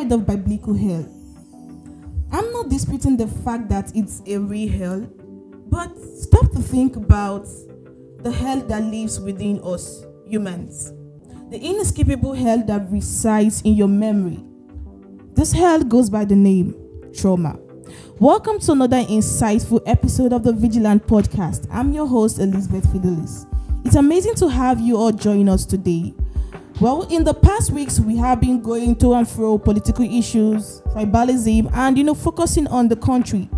kind of biblical hell. I'm not disputing the fact that it's a real hell, but stop to think about the hell that lives within us humans, the inescapable hell that resides in your memory. This hell goes by the name trauma. Welcome to another insightful episode of the Vigilant Podcast. I'm your host, Elizabeth Fidelis. It's amazing to have you all join us today. Well, in the past weeks, we have been going to and fro political issues, tribalism, and, focusing on the country.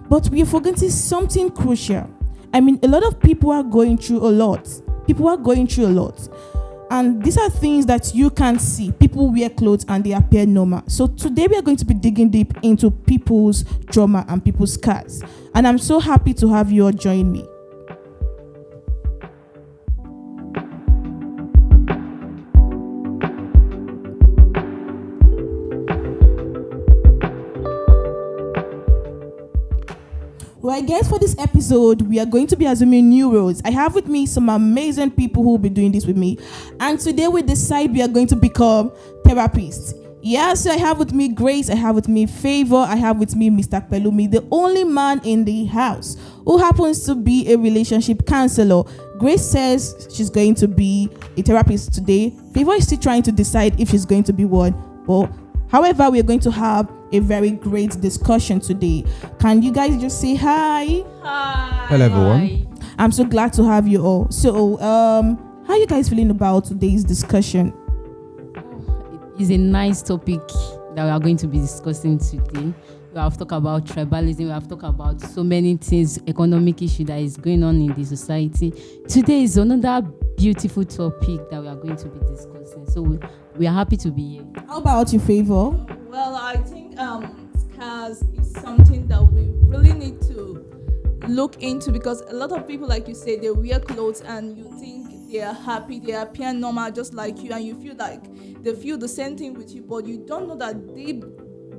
But we are forgetting something crucial. I mean, a lot of people are going through a lot. And these are things that you can't see. People wear clothes and they appear normal. So today we are going to be digging deep into people's trauma and people's scars. And I'm so happy to have you all join me. Well, I guess for this episode, we are going to be assuming new roles. I have with me some amazing people who will be doing this with me. And today we decide we are going to become therapists. Yeah, so I have with me Grace, I have with me Favor, I have with me Mr. Pelumi, the only man in the house who happens to be a relationship counselor. Grace says she's going to be a therapist today. Favor is still trying to decide if she's going to be one. But however, we are going to have a very great discussion today. Can you guys just say hi? Hi. Hello, everyone. I'm so glad to have you all. So, how are you guys feeling about today's discussion? It's a nice topic that we are going to be discussing today. We have talked about tribalism. We have talked about so many things, economic issue that is going on in the society. Today is another beautiful topic that we are going to be discussing. So we are happy to be here. How about your Favor? Well, I think scars is something that we really need to look into, because a lot of people, like you say, they wear clothes and you think they are happy, they appear normal just like you, and you feel like they feel the same thing with you, but you don't know that deep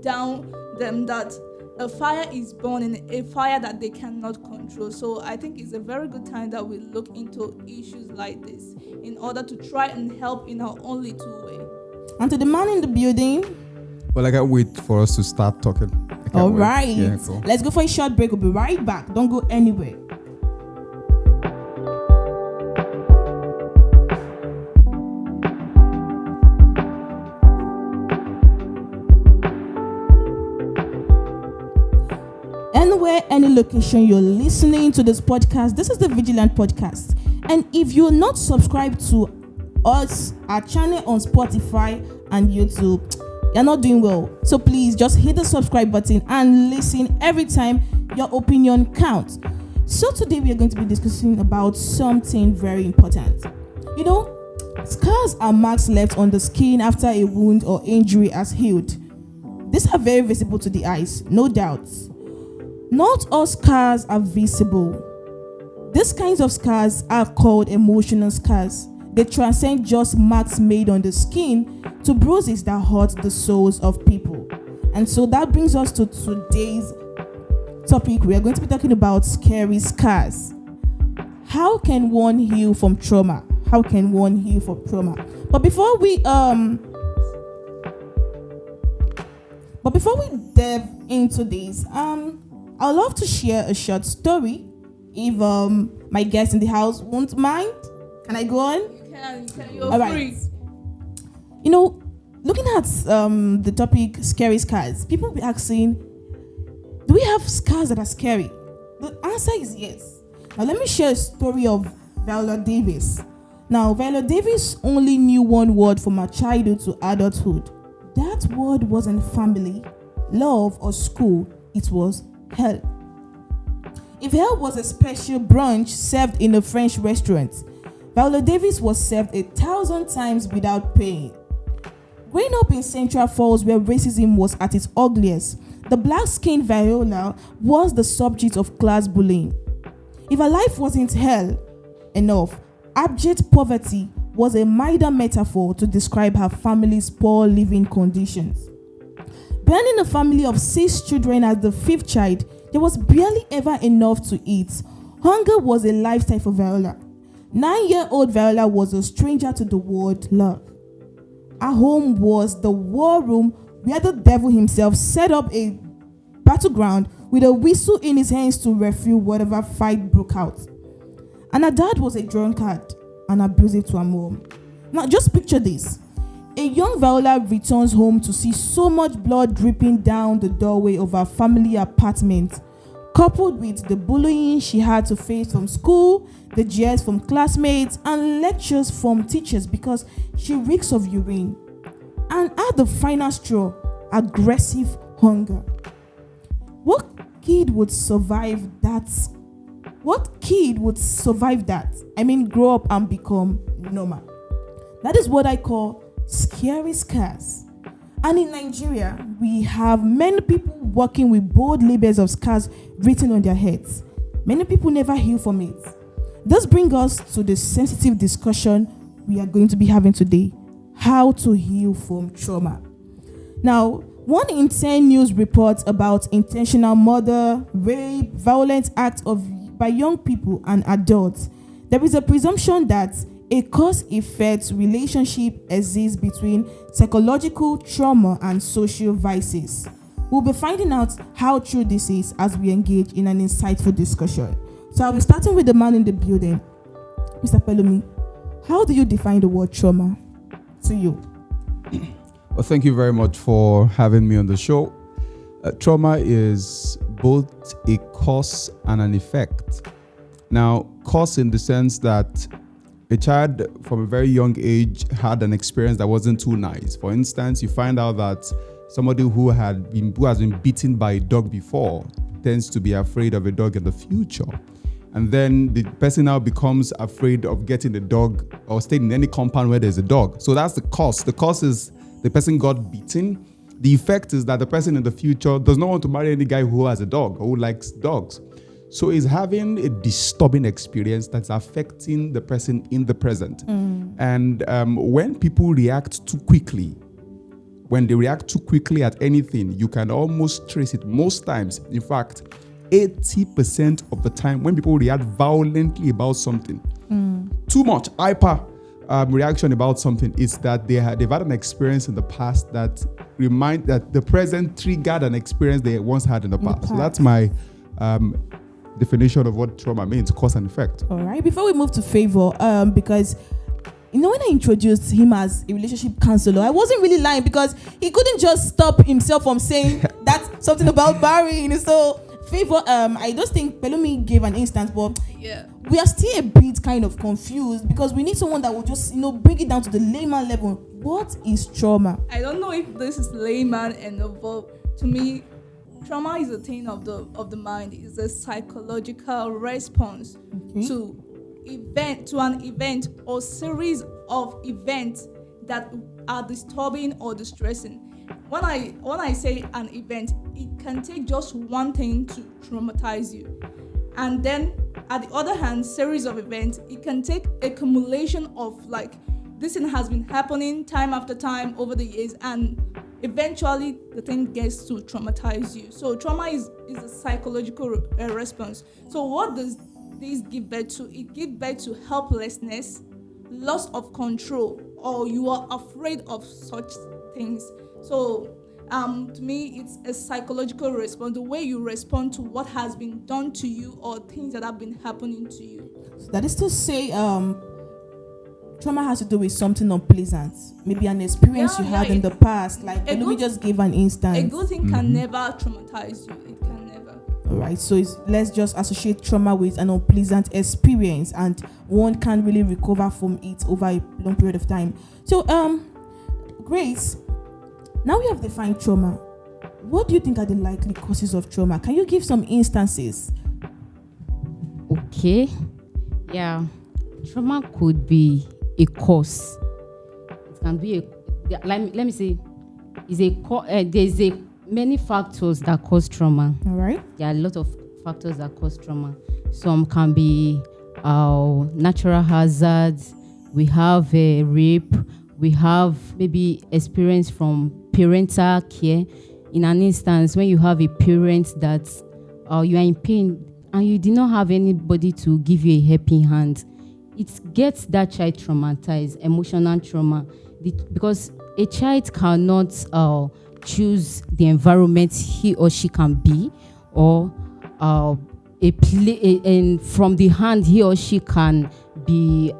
down them that a fire is burning, a fire that they cannot control. So I think it's a very good time that we look into issues like this in order to try and help in our own little way. And to the man in the building. Well, I can't wait for us to start talking. All right. Yeah, cool. Let's go for a short break. We'll be right back. Don't go anywhere. Anywhere, any location you're listening to this podcast, this is the Vigilant Podcast. And if you're not subscribed to us, our channel on Spotify and YouTube, you're not doing well. So please just hit the subscribe button and listen every time. Your opinion counts. So today we are going to be discussing about something very important. Scars are marks left on the skin after a wound or injury has healed. These are very visible to the eyes, no doubt. Not all scars are visible. These kinds of scars are called emotional scars. They transcend just marks made on the skin to bruises that hurt the souls of people. And so that brings us to today's topic. We are going to be talking about scary scars. How can one heal from trauma? But before we delve into this, I'd love to share a short story if my guests in the house won't mind. Can I go on? You can. You're All free. Right. Looking at the topic scary scars, people will be asking, do we have scars that are scary? The answer is yes. Now let me share a story of Viola Davis. Now, Viola Davis only knew one word from her childhood to adulthood. That word wasn't family, love, or school. It was hell. If hell was a special brunch served in a French restaurant, Viola Davis was served 1,000 times without paying. Growing up in Central Falls, where racism was at its ugliest, the black-skinned Viola was the subject of class bullying. If her life wasn't hell enough, abject poverty was a milder metaphor to describe her family's poor living conditions. Born in a family of 6 children as the 5th child, there was barely ever enough to eat. Hunger was a lifestyle for Viola. 9-year-old Viola was a stranger to the word love. Her home was the war room where the devil himself set up a battleground with a whistle in his hands to refuel whatever fight broke out. And her dad was a drunkard and abusive to her mom. Now just picture this. A young Viola returns home to see so much blood dripping down the doorway of her family apartment, coupled with the bullying she had to face from school, the jeers from classmates, and lectures from teachers because she reeks of urine. And at the final straw, aggressive hunger. What kid would survive that? I mean, grow up and become normal. That is what I call scary scars. And in Nigeria, we have many people walking with bold labels of scars written on their heads. Many people never heal from it. This brings us to the sensitive discussion we are going to be having today: how to heal from trauma. Now, 1 in 10 news reports about intentional murder, rape, violent acts by young people and adults. There is a presumption that a cause-effect relationship exists between psychological trauma and social vices. We'll be finding out how true this is as we engage in an insightful discussion. So I'll be starting with the man in the building. Mr. Pelumi, how do you define the word trauma to you? Well, thank you very much for having me on the show. Trauma is both a cause and an effect. Now, cause in the sense that a child from a very young age had an experience that wasn't too nice. For instance, you find out that somebody who has been beaten by a dog before tends to be afraid of a dog in the future. And then the person now becomes afraid of getting a dog or staying in any compound where there's a dog. So that's the cause. The cause is the person got beaten. The effect is that the person in the future does not want to marry any guy who has a dog or who likes dogs. So he's having a disturbing experience that's affecting the person in the present. And when people react too quickly, when they react too quickly at anything, you can almost trace it most times. In fact, 80% of the time when people react violently about something, too much hyper reaction about something, is that they've had an experience in the past that the present triggered an experience they once had in the past. So that's my definition of what trauma means: cause and effect. All right. Before we move to Favor, because when I introduced him as a relationship counselor, I wasn't really lying, because he couldn't just stop himself from saying that's something about Barry. So Favor, I just think Pelumi gave an instance, but we are still a bit kind of confused because we need someone that will just bring it down to the layman level. What is trauma? I don't know if this is layman enough, but to me, trauma is a thing of the mind. It's a psychological response to an event or series of events that are disturbing or distressing. When I say an event, it can take just one thing to traumatize you. And then at the other hand, series of events, it can take accumulation of this thing has been happening time after time over the years, and eventually the thing gets to traumatize you. So trauma is a psychological response. So what does this give birth to? It gives birth to helplessness, loss of control, or you are afraid of such things. So to me, it's a psychological response, the way you respond to what has been done to you or things that have been happening to you. So that is to say, trauma has to do with something unpleasant, maybe an experience you had in the past. Let me just give an instance. A good thing can never traumatize you. It can never. All right, so let's just associate trauma with an unpleasant experience, and one can't really recover from it over a long period of time. So, Grace, now we have defined trauma. What do you think are the likely causes of trauma? Can you give some instances? Okay. Yeah. Trauma could be a cause. It can be let me say, there's many factors that cause trauma. All right. There are a lot of factors that cause trauma. Some can be natural hazards. We have rape. We have maybe experience from parental care. In an instance, when you have a parent that you are in pain and you did not have anybody to give you a helping hand, it gets that child traumatized, emotional trauma, because a child cannot choose the environment he or she can be, or and from the hand he or she can be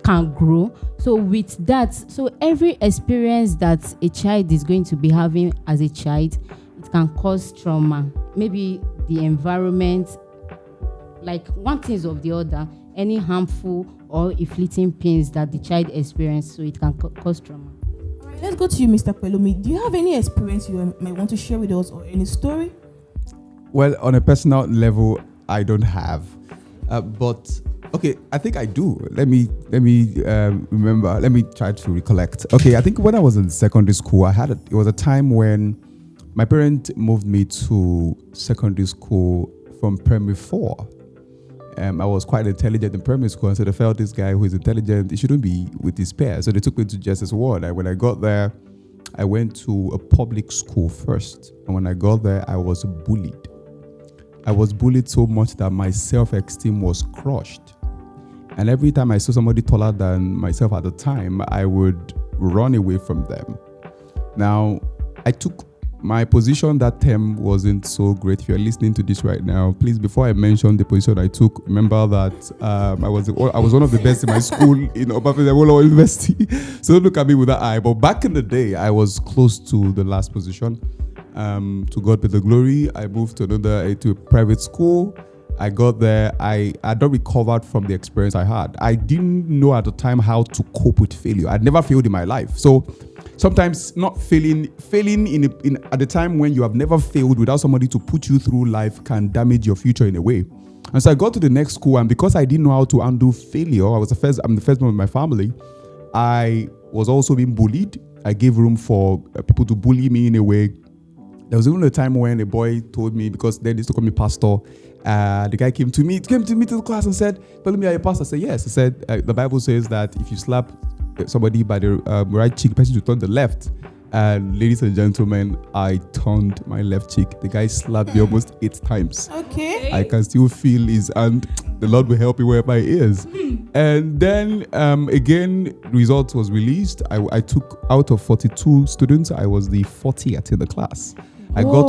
can grow. So with that, so every experience that a child is going to be having as a child, it can cause trauma. Maybe the environment, like one thing is of the other, any harmful or inflicting pains that the child experiences, so it can cause trauma. All right, let's go to you, Mr. Pelumi. Do you have any experience you might want to share with us, or any story? Well, on a personal level, I don't have, but okay, I think I do. Let me remember. Let me try to recollect. Okay, I think when I was in secondary school, it was a time when my parents moved me to secondary school from primary 4. I was quite intelligent in primary school, and so they felt this guy who is intelligent, he shouldn't be with his peers. So they took me to JSS1. And when I got there, I went to a public school first. And when I got there, I was bullied. I was bullied so much that my self-esteem was crushed. And every time I saw somebody taller than myself at the time, I would run away from them. Now, I took my position that term wasn't so great. If you're listening to this right now, please, before I mention the position I took, remember that I was one of the best in my school in Obafemi University. So don't look at me with that eye. But back in the day, I was close to the last position. To God be the glory. I moved to a private school. I got there. I had not recovered from the experience I had. I didn't know at the time how to cope with failure. I'd never failed in my life. So sometimes not failing at the time when you have never failed without somebody to put you through life can damage your future in a way. And so I got to the next school, and because I didn't know how to undo failure, I'm the first one in my family. I was also being bullied. I gave room for people to bully me in a way. There was even a time when a boy told me, because they used to call me pastor, the guy came to me to the class and said, "Tell me, are you a pastor?" I said, "Yes." He said, "The Bible says that if you slap somebody by the right cheek, the person should turn the left." And ladies and gentlemen, I turned my left cheek. The guy slapped me almost 8 times. Okay. I can still feel his hand. The Lord will help me wherever he is. And then again, result was released. I took out of 42 students, I was the 40th in the class. I got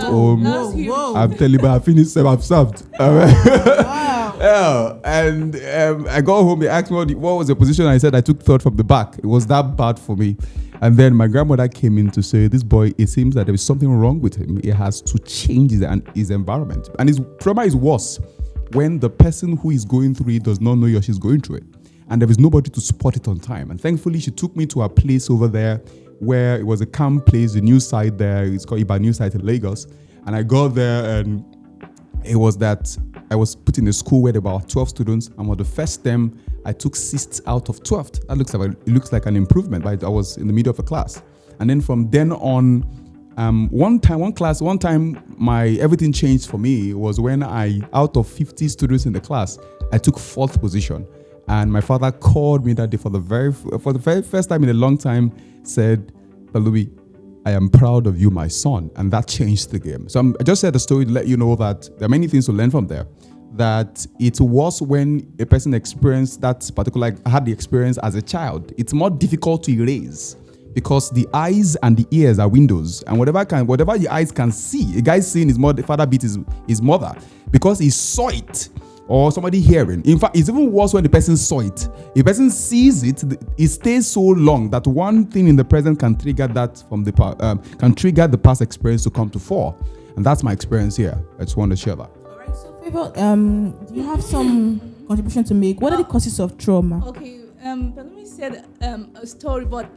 home. Whoa. I'm telling you, I finished, I've served. All right. Wow. Yeah, and I got home. They asked me what was the position. I said I took 3rd from the back. It was that bad for me. And then my grandmother came in to say, "This boy, it seems that there is something wrong with him. He has to change his environment." And his trauma is worse when the person who is going through it does not know she's going through it, and there is nobody to support it on time. And thankfully, she took me to a place over there where it was a camp place, the new site there. It's called Iba New Site in Lagos. And I got there, and it was that I was put in a school where there were about 12 students, and on the first term, I took 6th out of 12th. It looks like an improvement, but I was in the middle of a class. And then from then on, one time, my everything changed for me was when out of 50 students in the class, I took 4th position. And my father called me that day for the very first time in a long time, said, "Pelumi, I am proud of you, my son." And that changed the game. So I just said the story to let you know that there are many things to learn from there. That it was when a person experienced that particular, had the experience as a child, it's more difficult to erase because the eyes and the ears are windows, and whatever the eyes can see, a guy seeing his father beat his mother because he saw it, or somebody hearing. In fact, it's even worse when the person saw it. If the person sees it, it stays so long that one thing in the present can trigger that can trigger the past experience to come to fore, and that's my experience here. I just want to share that. Favor, do you have some contribution to make? What are the causes of trauma? Okay, Pelumi said a story, but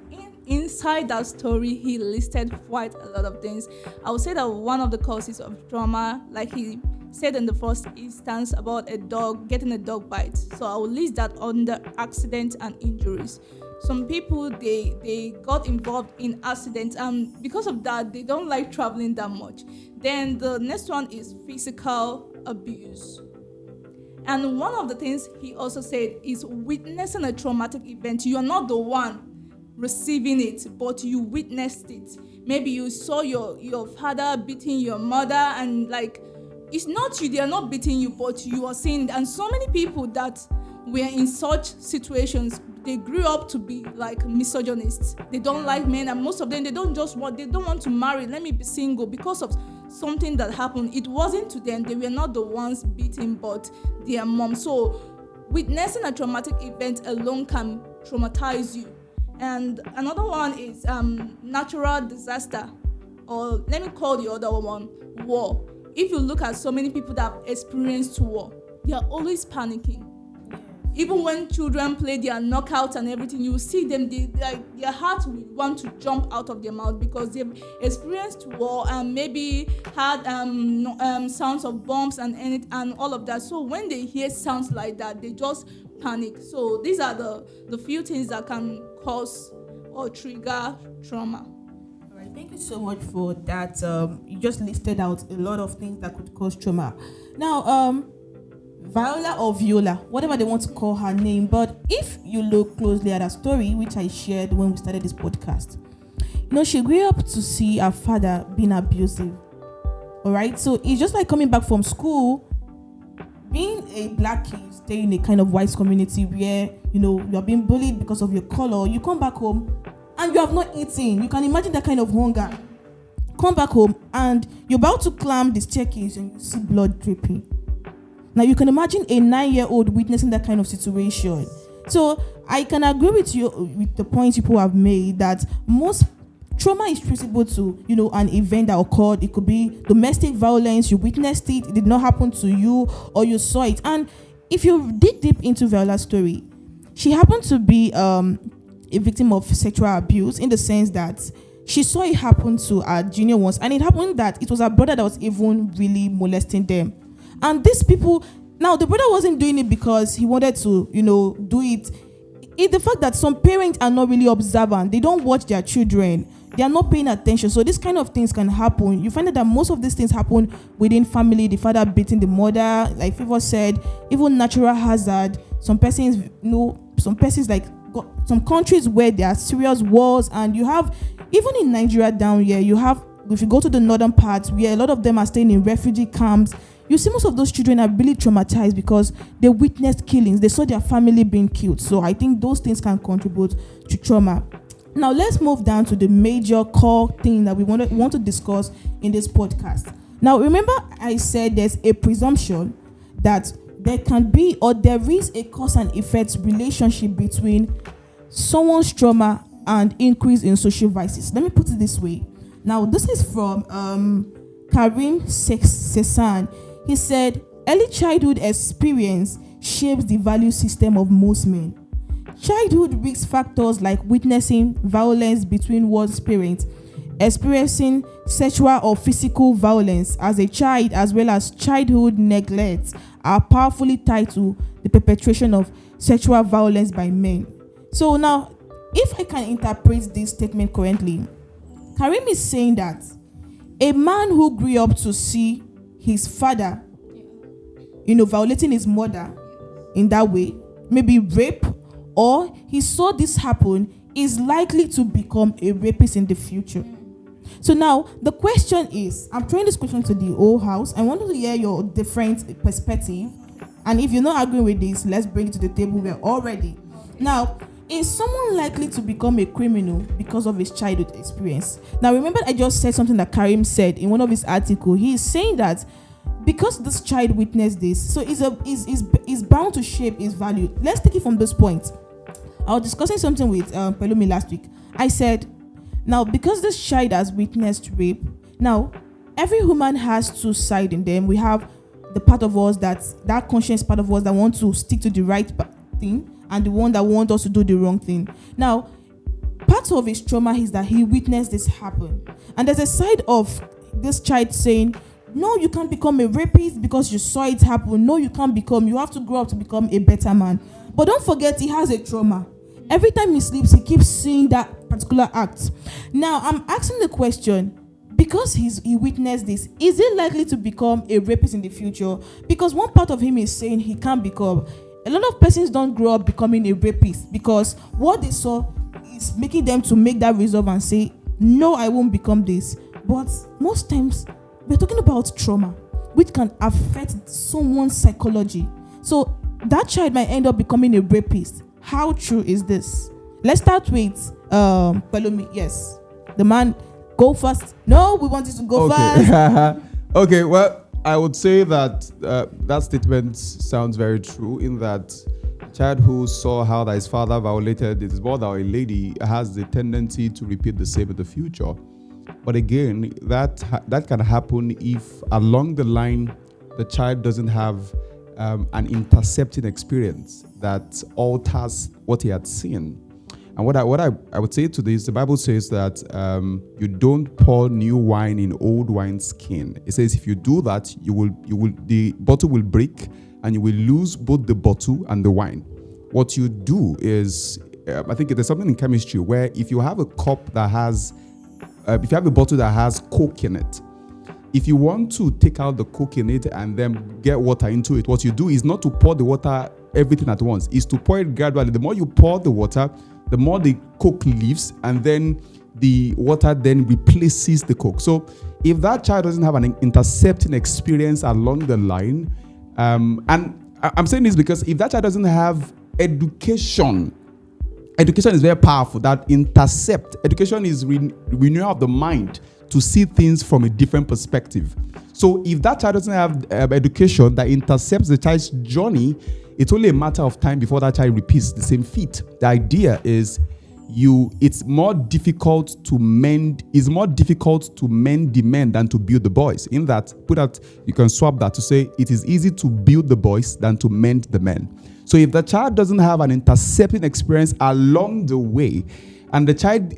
inside that story, he listed quite a lot of things. I would say that one of the causes of trauma, like he said in the first instance about a dog, getting a dog bite. So I will list that under accidents and injuries. Some people, they got involved in accidents, and because of that, they don't like traveling that much. Then the next one is physical abuse. And one of the things he also said is witnessing a traumatic event. You are not the one receiving it, but you witnessed it. Maybe you saw your father beating your mother, and like, it's not you, they are not beating you, but you are seeing. And so many people that were in such situations, they grew up to be like misogynists. They don't like men, and most of them they don't want to marry. Let me be single because of something that happened. It wasn't to them. They were not the ones beaten, but their mom. So witnessing a traumatic event alone can traumatize you. And another one is natural disaster, or let me call the other one war. If you look at so many people that have experienced war, they are always panicking. Even when children play their knockouts and everything, you will see them, their heart will want to jump out of their mouth because they've experienced war and maybe had sounds of bombs and all of that. So when they hear sounds like that, they just panic. So these are the few things that can cause or trigger trauma. All right, thank you so much for that. You just listed out a lot of things that could cause trauma. Now, Viola or Viola, whatever they want to call her name, but if you look closely at her story, which I shared when we started this podcast, she grew up to see her father being abusive. All right, so it's just like coming back from school, being a black kid, staying in a kind of white community where you are being bullied because of your color. You come back home and you have not eaten. You can imagine that kind of hunger. Come back home and you're about to climb the staircase and you see blood dripping. Now you can imagine a 9-year-old witnessing that kind of situation. So I can agree with you with the points people have made that most trauma is traceable to an event that occurred. It could be domestic violence. You witnessed it. It did not happen to you, or you saw it. And if you dig deep into Viola's story, she happened to be a victim of sexual abuse in the sense that she saw it happen to her junior ones, and it happened that it was her brother that was even really molesting them. And these people, now the brother wasn't doing it because he wanted to, do it. It's the fact that some parents are not really observant. They don't watch their children. They are not paying attention. So these kind of things can happen. You find out that most of these things happen within family. The father beating the mother, like Favor said, even natural hazard. Some persons, some countries where there are serious wars, and you have, even in Nigeria down here, if you go to the northern parts where a lot of them are staying in refugee camps, you see most of those children are really traumatized because they witnessed killings. They saw their family being killed. So I think those things can contribute to trauma. Now let's move down to the major core thing that we want to discuss in this podcast. Now remember I said there's a presumption that there can be or there is a cause and effect relationship between someone's trauma and increase in social vices. Let me put it this way. Now this is from Karim Sesan. He said, early childhood experience shapes the value system of most men. Childhood risk factors like witnessing violence between one's parents, experiencing sexual or physical violence as a child, as well as childhood neglect are powerfully tied to the perpetration of sexual violence by men. So now, if I can interpret this statement correctly, Karim is saying that a man who grew up to see his father, violating his mother in that way, maybe rape, or he saw this happen, is likely to become a rapist in the future. So now the question is, I'm throwing this question to the whole house. I want to hear your different perspective, and if you're not agreeing with this, let's bring it to the table. We're all ready. Now, is someone likely to become a criminal because of his childhood experience? Now remember, I just said something that Karim said in one of his articles. He is saying that because this child witnessed this, so is bound to shape his value. Let's take it from this point. I was discussing something with Pelumi last week. I said, now because this child has witnessed rape, now every human has two sides in them. We have the part of us that conscious part of us that want to stick to the right thing, and the one that wants us to do the wrong thing. Now, part of his trauma is that he witnessed this happen. And there's a side of this child saying, no, you can't become a rapist because you saw it happen. No, you have to grow up to become a better man. But don't forget, he has a trauma. Every time he sleeps, he keeps seeing that particular act. Now, I'm asking the question, because he witnessed this, is he likely to become a rapist in the future? Because one part of him is saying he can't become. A lot of persons don't grow up becoming a rapist because what they saw is making them to make that resolve and say, no, I won't become this. But most times, we're talking about trauma, which can affect someone's psychology. So that child might end up becoming a rapist. How true is this? Let's start with Palomi. Yes, the man. Go first. No, we want you to go first. Okay, well, I would say that that statement sounds very true in that a child who saw how that his father violated his mother or a lady has the tendency to repeat the same in the future. But again, that can happen if along the line the child doesn't have an intercepting experience that alters what he had seen. And what I would say to this, the Bible says that you don't pour new wine in old wineskin. It says if you do that, the bottle will break and you will lose both the bottle and the wine. What you do is, I think there's something in chemistry where if you have a cup that has, if you have a bottle that has Coke in it, if you want to take out the Coke in it and then get water into it, what you do is not to pour the water everything at once, is to pour it gradually. The more you pour the water, the more the Coke leaves, and then the water then replaces the Coke. So if that child doesn't have an intercepting experience along the line, and I'm saying this because if that child doesn't have education is very powerful. That intercept. Education is renewal of the mind to see things from a different perspective. So if that child doesn't have education that intercepts the child's journey, it's only a matter of time before that child repeats the same feat. The idea is it's more difficult to mend the men than to build the boys. In that, you can swap that to say it is easy to build the boys than to mend the men. So if the child doesn't have an intercepting experience along the way, and the child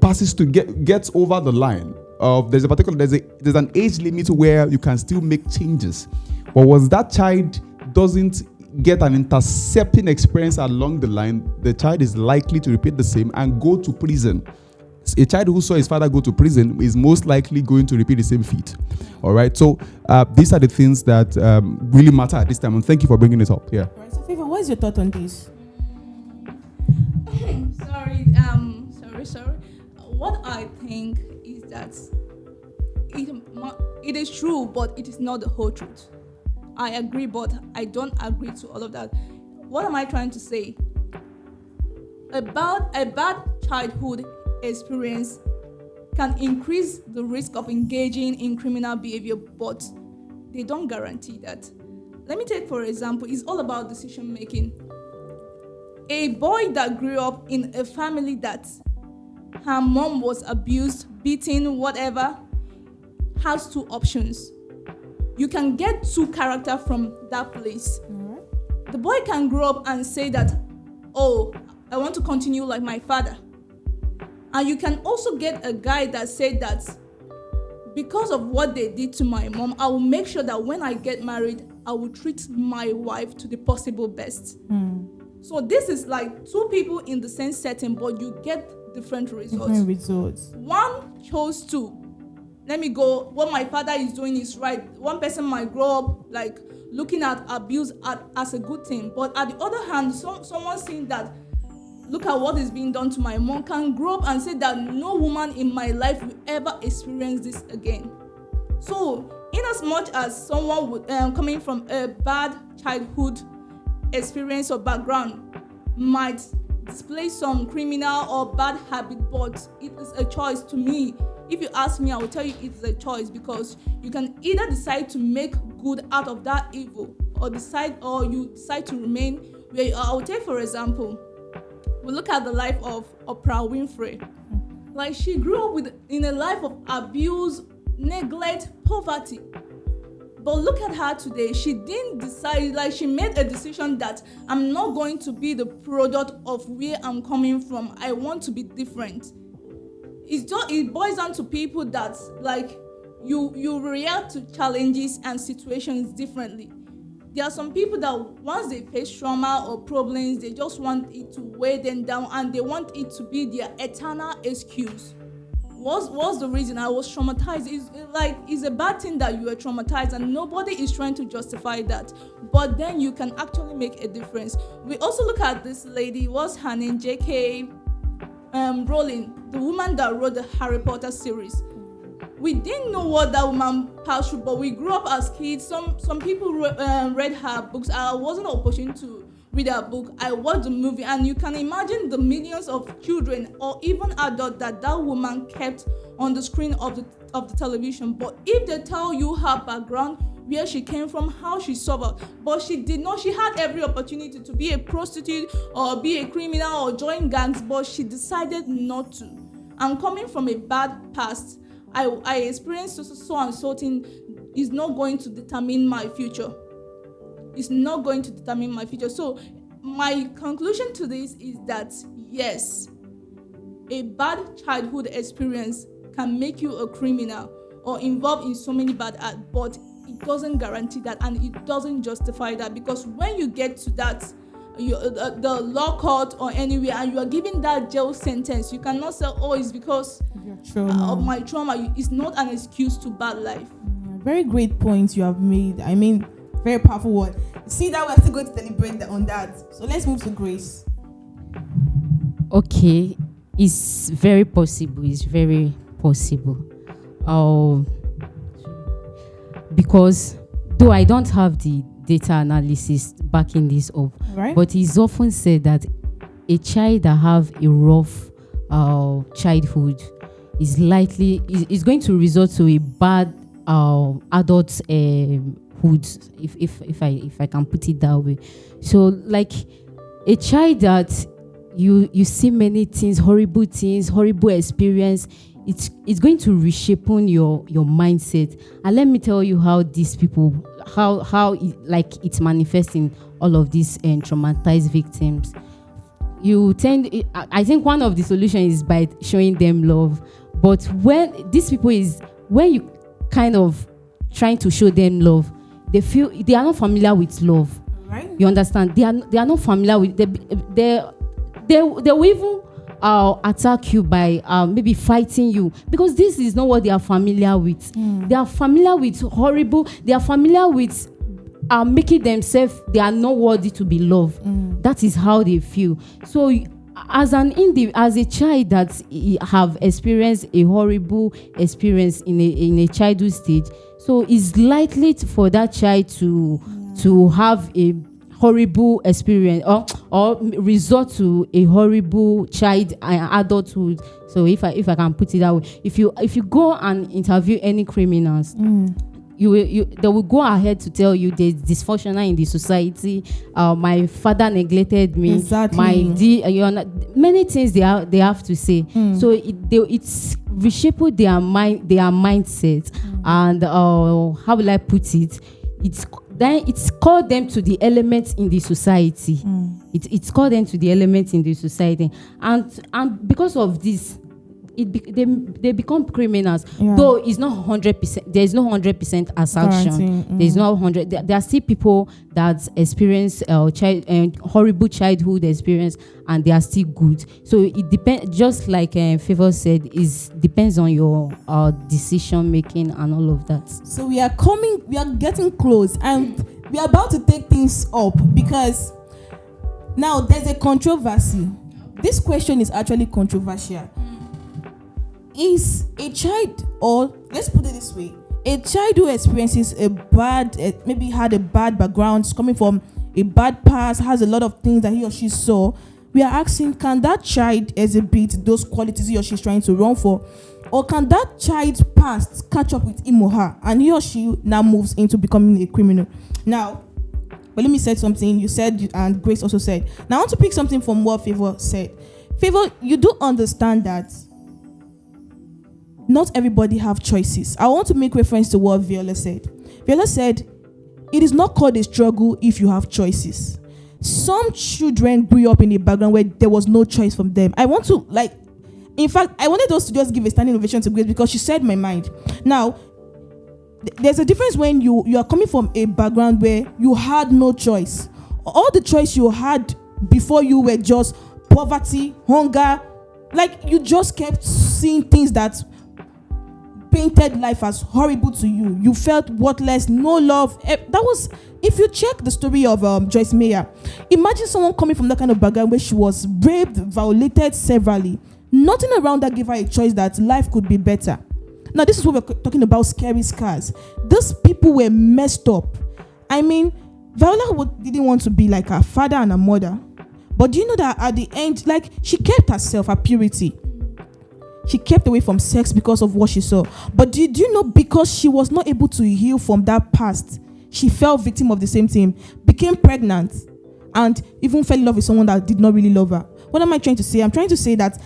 passes to gets over the line of there's an age limit where you can still make changes. But once that child doesn't get an intercepting experience along the line, the child is likely to repeat the same and go to prison. A child who saw his father go to prison is most likely going to repeat the same feat. All right. So these are the things that really matter at this time. And thank you for bringing it up. Yeah. Right. So, Favor, what is your thought on this? Sorry. What I think is that it is true, but it is not the whole truth. I agree, but I don't agree to all of that. What am I trying to say? About a bad childhood experience can increase the risk of engaging in criminal behavior, but they don't guarantee that. Let me take, for example, it's all about decision making. A boy that grew up in a family that her mom was abused, beaten, whatever, has two options. You can get two characters from that place. Mm-hmm. The boy can grow up and say that, oh, I want to continue like my father. And you can also get a guy that said that because of what they did to my mom, I will make sure that when I get married, I will treat my wife to the possible best. Mm. So this is like two people in the same setting, but you get different results. One chose to, let me go, what my father is doing is right. One person might grow up like looking at abuse as a good thing. But at the other hand, someone seeing that, look at what is being done to my mom, can grow up and say that no woman in my life will ever experience this again. So, in as much as someone would, coming from a bad childhood experience or background might display some criminal or bad habit, but it is a choice to me. If you ask me, I will tell you it's a choice, because you can either decide to make good out of that evil or you decide to remain where you are. I will take, for example, we look at the life of Oprah Winfrey. Like, she grew up in a life of abuse, neglect, poverty. But look at her today. She didn't decide, like, she made a decision that I'm not going to be the product of where I'm coming from. I want to be different. It boils down to people that, like, you react to challenges and situations differently. There are some people that once they face trauma or problems, they just want it to weigh them down and they want it to be their eternal excuse. What's the reason? I was traumatized. It's a bad thing that you were traumatized, and nobody is trying to justify that. But then you can actually make a difference. We also look at this lady, what's her name? J.K. Rowling, the woman that wrote the Harry Potter series. We didn't know what that woman passed through, but we grew up as kids. Some people read her books. I wasn't in a position to read a book, I watched the movie, and you can imagine the millions of children or even adults that woman kept on the screen of the television. But if they tell you her background, where she came from, how she suffered, but she did not. She had every opportunity to be a prostitute or be a criminal or join gangs, but she decided not to. And coming from a bad past, I experienced so and so thing is not going to determine my future. It's not going to determine my future. So my conclusion to this is that yes, a bad childhood experience can make you a criminal or involved in so many bad acts, but it doesn't guarantee that, and it doesn't justify that, because when you get to that, the law court or anywhere, and you are given that jail sentence, you cannot say, oh, it's because of my trauma. It's not an excuse to bad life. Very great points you have made. I mean, very powerful word. See that we're still going to deliberate on that. So let's move to Grace. Okay, it's very possible. It's very possible. Because though I don't have the data analysis backing this up, right, but it's often said that a child that have a rough childhood is going to result to a bad adult hood, if I can put it that way. So like a child that you see many things, horrible experience, it's going to reshape your mindset. And let me tell you how these people, how it manifests in all of these traumatized victims. I think one of the solutions is by showing them love. But when you kind of trying to show them love, they feel they are not familiar with love. Right. You understand? They are not familiar with they will even attack you by maybe fighting you, because this is not what they are familiar with. They are familiar with horrible. They are familiar with making themselves, they are not worthy to be loved. That is how they feel. So as a child that have experienced a horrible experience in a childhood stage, so it's likely for that child to have a horrible experience or resort to a horrible child adulthood. So if I can put it that way, if you go and interview any criminals, they will go ahead to tell you there's dysfunctional in the society. My father neglected me. Exactly. Many things they have to say. So it's reshaped their mindset, and how will I put it? It's called them to the elements in the society. It's called them to the elements in the society, and because of this, they become criminals. Though it's not 100%. There is no 100% assumption. There is no 100. There are still people that experience horrible childhood experience, and they are still good. So it depends. Just like Favor said, depends on your decision making and all of that. So we are getting close, and we are about to take things up, because now there's a controversy. This question is actually controversial. Is a child, or let's put it this way, a child who experiences maybe had a bad background, coming from a bad past, has a lot of things that he or she saw, we are asking, can that child exhibit those qualities he or she is trying to run for? Or can that child's past catch up with him or her, and he or she now moves into becoming a criminal? Now, but let me say something. You said, and Grace also said. Now I want to pick something from what Favor said. Favor, you do understand that not everybody have choices. I want to make reference to what Viola said. Viola said, it is not called a struggle if you have choices. Some children grew up in a background where there was no choice from them. I wanted us to just give a standing ovation to Grace, because she said my mind. Now, there's a difference when you are coming from a background where you had no choice. All the choice you had before you were just poverty, hunger, like you just kept seeing things that painted life as horrible to you. You felt worthless, no love. That was, if you check the story of Joyce Meyer, imagine someone coming from that kind of background where she was raped, violated severally. Nothing around that gave her a choice that life could be better. Now, this is what we're talking about, scary scars. These people were messed up. I mean, Didn't want to be like her father and her mother. But do you know that at the end, like, she kept herself, her purity. She kept away from sex because of what she saw. But do you know, because she was not able to heal from that past, she fell victim of the same thing, became pregnant, and even fell in love with someone that did not really love her. What am I trying to say? I'm trying to say that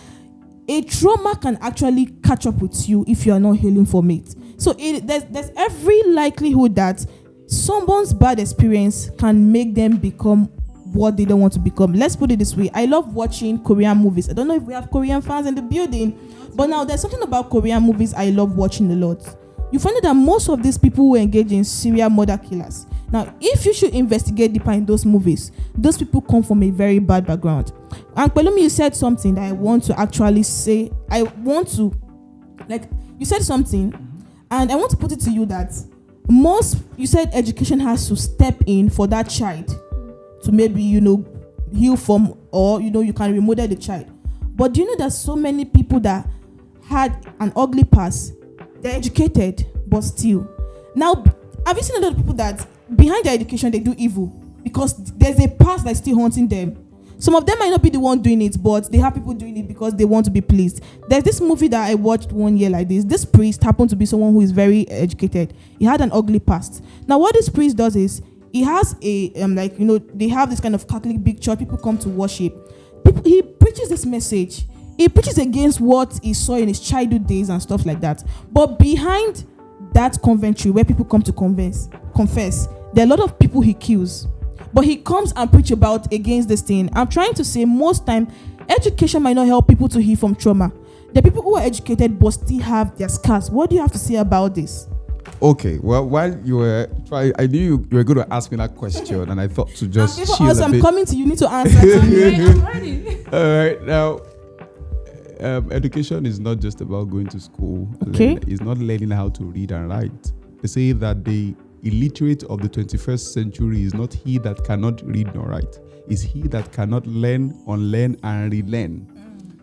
a trauma can actually catch up with you if you are not healing from it. So there's every likelihood that someone's bad experience can make them become what they don't want to become. Let's put it this way. I love watching Korean movies. I don't know if we have Korean fans in the building, but now there's something about Korean movies I love watching a lot. You find out that most of these people who engage in serial murder killers. Now, if you should investigate deeper in those movies, those people come from a very bad background. And Pelumi, you said something that I want to actually say. You said something, and I want to put it to you that you said education has to step in for that child to maybe, heal from, or, you can remodel the child. But do you know that so many people that had an ugly past, they're educated, but still. Now, have you seen a lot of people that behind their education, they do evil because there's a past that's still haunting them? Some of them might not be the one doing it, but they have people doing it because they want to be pleased. There's this movie that I watched 1 year like this. This priest happened to be someone who is very educated. He had an ugly past. Now, what this priest does is, he has they have this kind of Catholic big church. People come to worship. He preaches this message. He preaches against what he saw in his childhood days and stuff like that. But behind that conventry where people come to confess, there are a lot of people he kills. But he comes and preach against this thing. I'm trying to say, most time, education might not help people to heal from trauma. There are people who are educated but still have their scars. What do you have to say about this? Okay, well, while you were trying, I knew you were going to ask me that question, and I thought to just chill a bit. I'm coming to you. Need to answer. I'm ready. All right, now, education is not just about going to school. Okay. It's not learning how to read and write. They say that the illiterate of the 21st century is not he that cannot read nor write. It's he that cannot learn, unlearn, and relearn.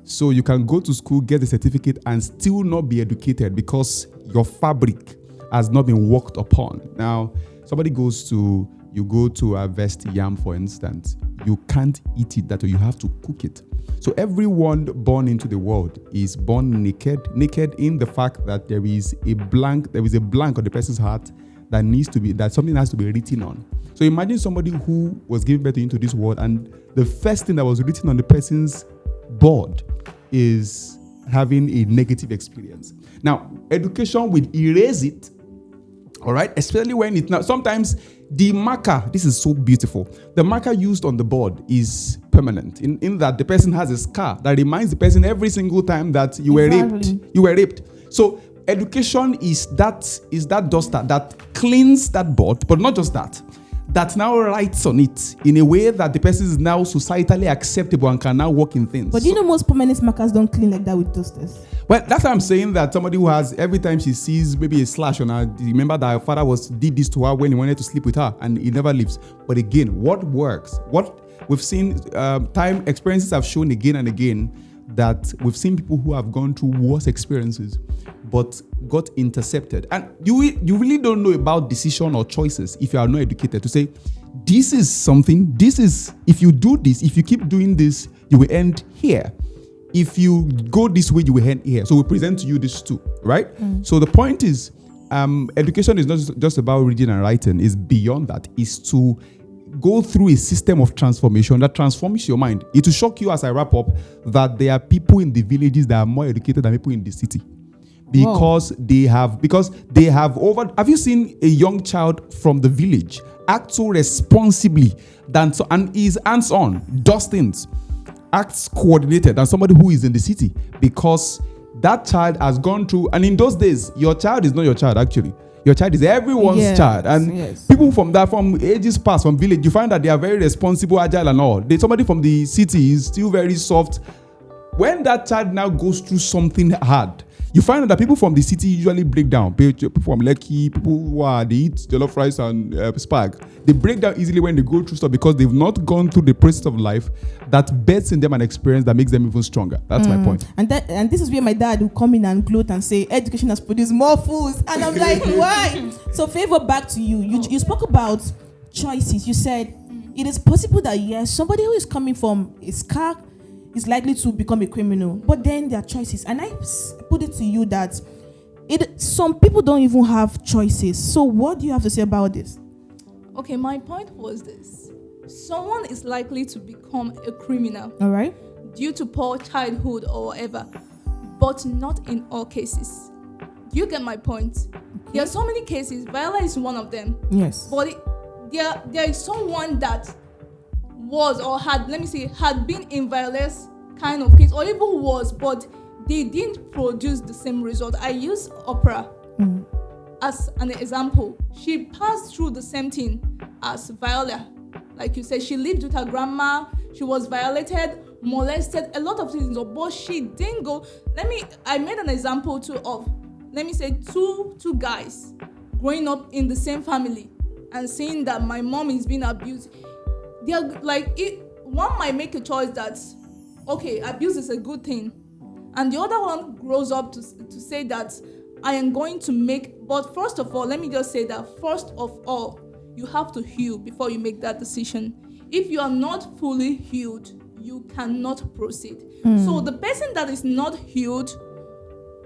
So you can go to school, get a certificate, and still not be educated because your fabric has not been worked upon. Now, you go to harvest yam, for instance. You can't eat it that way. You have to cook it. So everyone born into the world is born naked in the fact that there is a blank on the person's heart that something has to be written on. So imagine somebody who was given birth into this world, and the first thing that was written on the person's board is having a negative experience. Now, education will erase it. All right, especially when it's now. Sometimes the marker, this is so beautiful. The marker used on the board is permanent in that the person has a scar that reminds the person every single time that you were raped. So education is that duster that cleans that board, but not just that now writes on it in a way that the person is now societally acceptable and can now work in things. But most permanent markers don't clean like that with dusters. Well, that's why I'm saying that somebody who has, every time she sees maybe a slash on her, remember that her father did this to her when he wanted to sleep with her, and he never leaves. But again, what works? What we've seen, time experiences have shown again and again that we've seen people who have gone through worse experiences but got intercepted. And you really don't know about decision or choices if you are not educated to say, if you do this, if you keep doing this, you will end here. If you go this way, you will end here. So we present to you this too, right? So the point is, education is not just about reading and writing. It's beyond that. It's to go through a system of transformation that transforms your mind. It will shock you as I wrap up that there are people in the villages that are more educated than people in the city. Because they have have you seen a young child from the village act so responsibly and is hands-on, does things, acts coordinated than somebody who is in the city? Because that child has gone through, and in those days, your child is not your child actually. Your child is everyone's child. And people from ages past, from village, you find that they are very responsible, agile and all. Somebody from the city is still very soft. When that child now goes through something hard, you find out that people from the city usually break down. People from Lekki, people who they eat jollof rice and spag. They break down easily when they go through stuff because they've not gone through the process of life that beds in them an experience that makes them even stronger. That's my point. And this is where my dad will come in and gloat and say, education has produced more fools. And I'm like, why? So favor back to you. You spoke about choices. You said it is possible that yes, somebody who is coming from a scar is likely to become a criminal, but then there are choices. And I put it to you that some people don't even have choices. So what do you have to say about this? Okay, my point was this. Someone is likely to become a criminal. All right. Due to poor childhood or whatever, but not in all cases. Do you get my point? Okay. There are so many cases. Viola is one of them. Yes. But there is someone that was or had been in Viola's kind of case, or even was, but they didn't produce the same result. I use Oprah as an example. She passed through the same thing as Viola. Like you said, she lived with her grandma. She was violated, molested, a lot of things, but she didn't go. I made an example too of, two guys growing up in the same family and seeing that my mom is being abused. They're like, one might make a choice that, okay, abuse is a good thing, and the other one grows up to say that I am going to make. But first of all, let me just say that first of all, you have to heal before you make that decision. If you are not fully healed, you cannot proceed. So the person that is not healed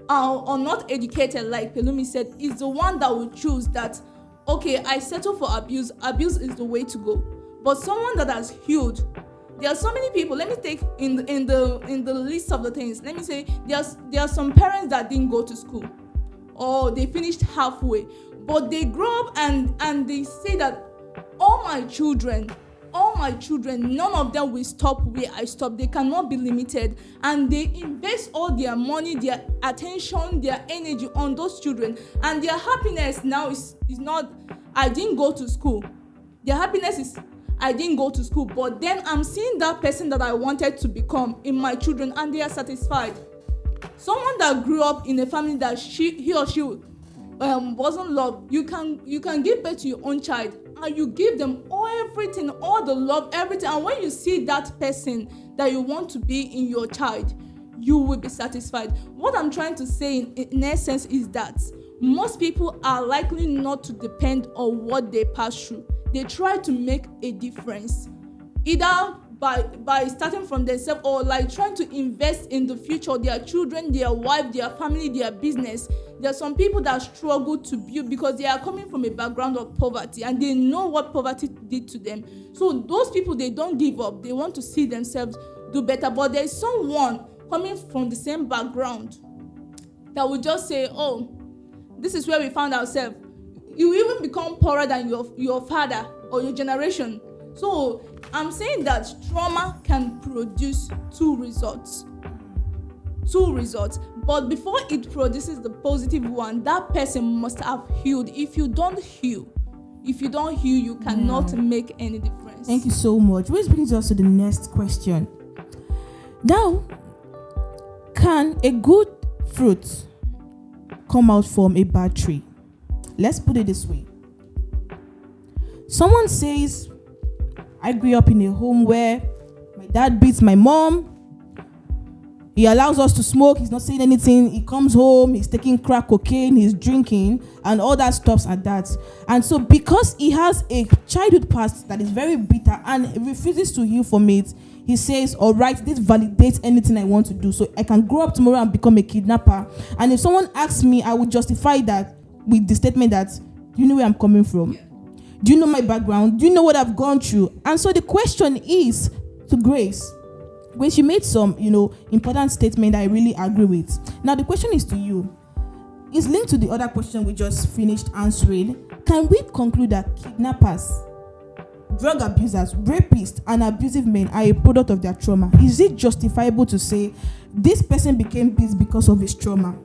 or not educated, like Pelumi said, is the one that will choose that, okay, I settle for abuse. Abuse is the way to go. But someone that has healed, there are so many people. Let me take in the list of the things. Let me say there are some parents that didn't go to school, or they finished halfway, but they grow up and they say that all my children, none of them will stop where I stop. They cannot be limited, and they invest all their money, their attention, their energy on those children, and their happiness now is not, I didn't go to school. Their happiness is, I didn't go to school, but then I'm seeing that person that I wanted to become in my children, and they are satisfied. Someone that grew up in a family that he or she wasn't loved, you can give birth to your own child, and you give them everything, all the love, everything. And when you see that person that you want to be in your child, you will be satisfied. What I'm trying to say in essence is that most people are likely not to depend on what they pass through. They try to make a difference, either by starting from themselves, or like trying to invest in the future, their children, their wife, their family, their business. There are some people that struggle to build because they are coming from a background of poverty, and they know what poverty did to them. So those people, they don't give up. They want to see themselves do better. But there is someone coming from the same background that will just say, oh, this is where we found ourselves. You even become poorer than your father or your generation. So I'm saying that trauma can produce two results. But before it produces the positive one, that person must have healed. If you don't heal, you cannot make any difference. Thank you so much. Which brings us to the next question. Now, can a good fruit come out from a bad tree? Let's put it this way. Someone says, I grew up in a home where my dad beats my mom. He allows us to smoke. He's not saying anything. He comes home. He's taking crack cocaine. He's drinking. And all that stops at that. And so because he has a childhood past that is very bitter and refuses to heal from it, he says, all right, this validates anything I want to do. So I can grow up tomorrow and become a kidnapper. And if someone asks me, I would justify that with the statement that, do you know where I'm coming from? Yeah. Do you know my background? Do you know what I've gone through? And so the question is to Grace. Grace, you made some, important statement that I really agree with. Now the question is to you. It's linked to the other question we just finished answering. Can we conclude that kidnappers, drug abusers, rapists, and abusive men are a product of their trauma? Is it justifiable to say this person became this because of his trauma?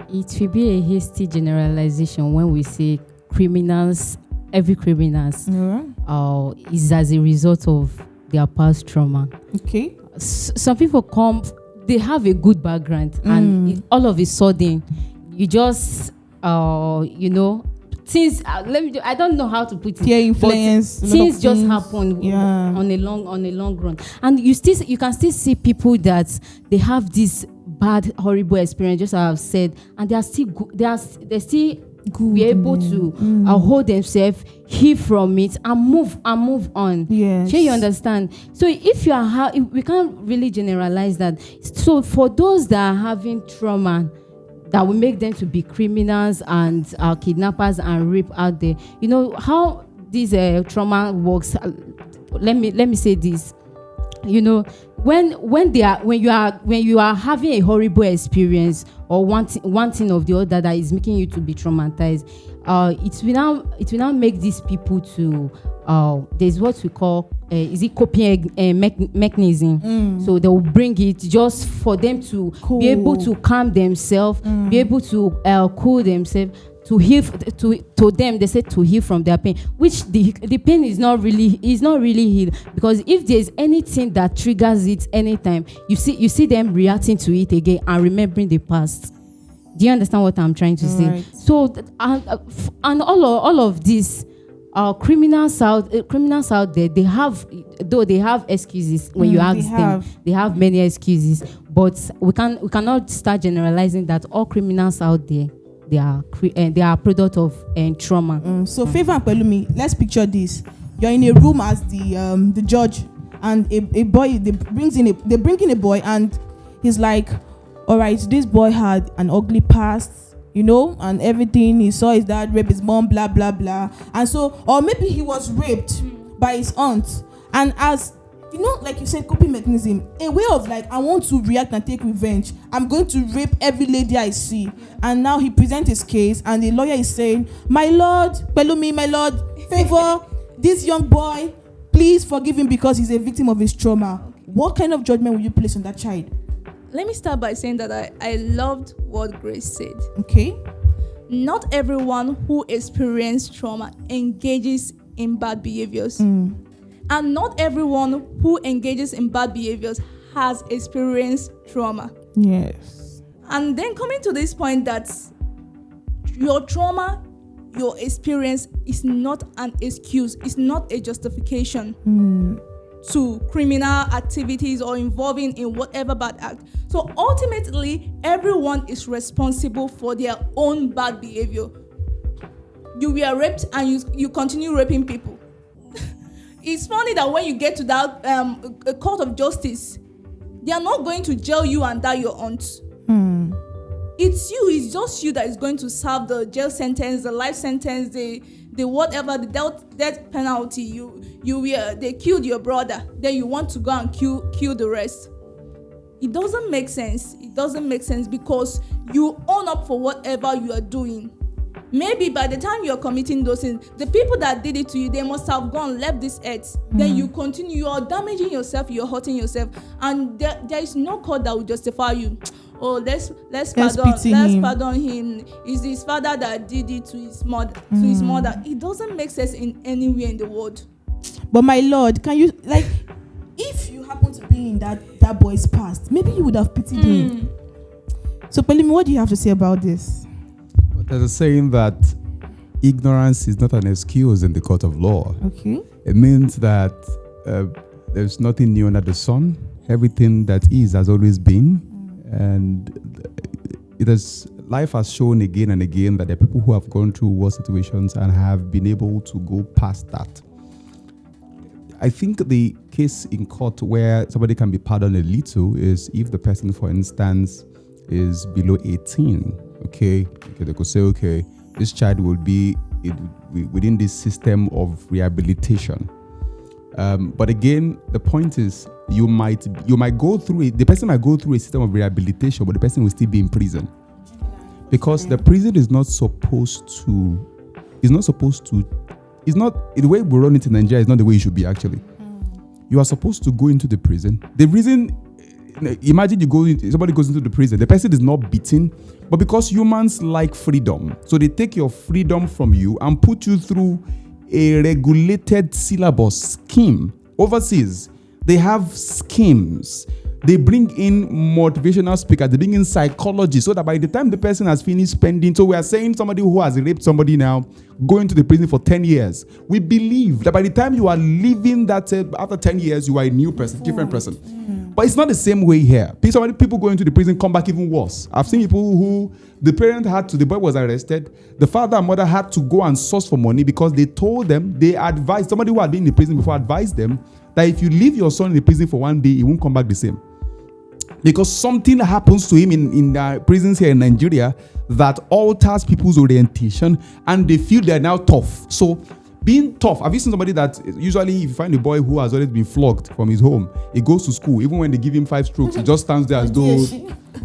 It will be a hasty generalization when we say criminals, every criminals is as a result of their past trauma. Okay. Some people they have a good background, and all of a sudden, you just, things. I don't know how to put it. Peer influence. Things just happen on a long run, and you can still see people that they have this bad, horrible experience, just as I've said, and they are still good. They still be able to hold themselves, heal from it, and move on. Yes. Sure, you understand? So if you are, we can't really generalize that. So for those that are having trauma that will make them to be criminals and kidnappers and rape out there, you know how this trauma works. Let me say this. You know, when you are having a horrible experience or one thing of the other that is making you to be traumatized, it will now make these people to there's what we call is it coping mechanism. So they will bring it just for them to be able to calm themselves, be able to cool themselves, to heal. To them, they say to heal from their pain, which the pain is not really healed, because if there's anything that triggers it anytime, you see them reacting to it again and remembering the past. Do you understand what I'm trying to say? Right. So and all of this, criminals out there, they have excuses. When you ask them, they have many excuses, but we cannot start generalizing that all criminals out there, they are a product of trauma. So Favor and Pelumi, let's picture this. You're in a room as the judge, and a boy, they bring in a boy, and he's like, all right, this boy had an ugly past, you know, and everything. He saw his dad rape his mom, blah blah blah. And so, or maybe he was raped by his aunt, and as you know, like you said, coping mechanism, a way of like, I want to react and take revenge. I'm going to rape every lady I see. And now he presents his case, and the lawyer is saying, my lord, Pelumi, my lord, Favor, this young boy, please forgive him because he's a victim of his trauma. What kind of judgment will you place on that child? Let me start by saying that I loved what Grace said. Okay. Not everyone who experienced trauma engages in bad behaviors. And not everyone who engages in bad behaviors has experienced trauma. Yes. And then coming to this point that your trauma, your experience is not an excuse, it's not a justification to criminal activities or involving in whatever bad act. So ultimately, everyone is responsible for their own bad behavior. You were raped and you continue raping people. It's funny that when you get to that a court of justice, they are not going to jail you and die your aunt. It's just you that is going to serve the jail sentence, the life sentence, the whatever, the death penalty. They killed your brother, then you want to go and kill the rest. It doesn't make sense. It doesn't make sense because you own up for whatever you are doing. Maybe by the time you're committing those things, the people that did it to you, they must have left this earth. Then you continue, you are damaging yourself, you're hurting yourself, and there is no court that will justify you. Oh, let's pardon him. It's his father that did it to his mother. It doesn't make sense in anywhere in the world. But my lord, can you, like, if you happen to be in that boy's past, maybe you would have pitied him. So Pelumi, what do you have to say about this? There's a saying that ignorance is not an excuse in the court of law. Okay. It means that there's nothing new under the sun. Everything that is has always been. And life has shown again and again that there are people who have gone through worse situations and have been able to go past that. I think the case in court where somebody can be pardoned a little is if the person, for instance, is below 18. Okay, they could say, okay, this child will be within this system of rehabilitation. But again, the point is, you might go through it. The person might go through a system of rehabilitation, but the person will still be in prison because the prison is not supposed to. It's not the way we run it in Nigeria. Is not the way it should be. Actually, you are supposed to go into the prison. The reason. Imagine somebody goes into the prison. The person is not beaten, but because humans like freedom, so they take your freedom from you and put you through a regulated syllabus scheme. Overseas, they have schemes. They bring in motivational speakers. They bring in psychology so that by the time the person has finished spending, so we are saying somebody who has raped somebody now, going to the prison for 10 years. We believe that by the time you are leaving that, after 10 years, you are a new person, different person. But it's not the same way here. So many people go into the prison come back even worse. I've seen people who the boy was arrested. The father and mother had to go and source for money because they told them, they advised, somebody who had been in the prison before advised them that if you leave your son in the prison for one day, he won't come back the same. Because something happens to him in the prisons here in Nigeria that alters people's orientation and they feel they're now tough. So being tough, have you seen somebody that usually if you find a boy who has always been flogged from his home, he goes to school, even when they give him 5 strokes, he just stands there as though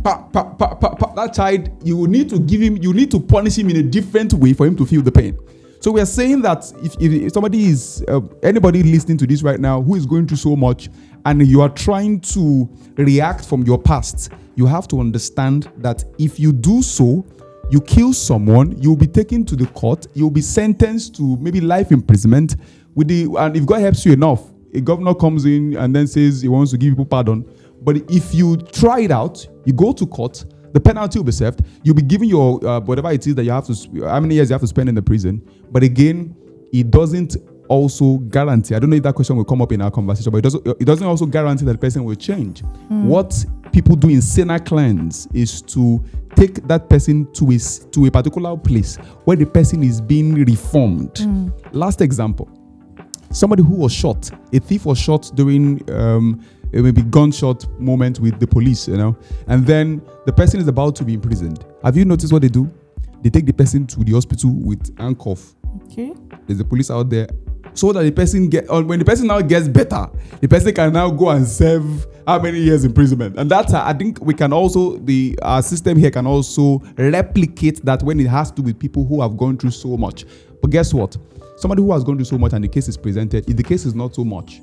that child, you need to punish him in a different way for him to feel the pain. So we are saying that if somebody is, anybody listening to this right now who is going through so much and you are trying to react from your past, you have to understand that if you do so, you kill someone, you'll be taken to the court, you'll be sentenced to maybe life imprisonment. And if God helps you enough, a governor comes in and then says he wants to give people pardon. But if you try it out, you go to court, the penalty will be served. You'll be given your whatever it is that you have to, how many years you have to spend in the prison. But again, it doesn't also guarantee. I don't know if that question will come up in our conversation, but it doesn't also guarantee that the person will change. What people do in Sena clans is to take that person to a particular place where the person is being reformed. Last example, somebody who was shot, a thief was shot during maybe gunshot moment with the police, and then the person is about to be imprisoned. Have you noticed what they do? They take the person to the hospital with handcuff. Okay. There's the police out there, so that the person when the person now gets better, the person can now go and serve how many years imprisonment. And that's, I think we can also, our system here can also replicate that when it has to do with people who have gone through so much. But guess what? Somebody who has gone through so much and the case is presented, if the case is not so much,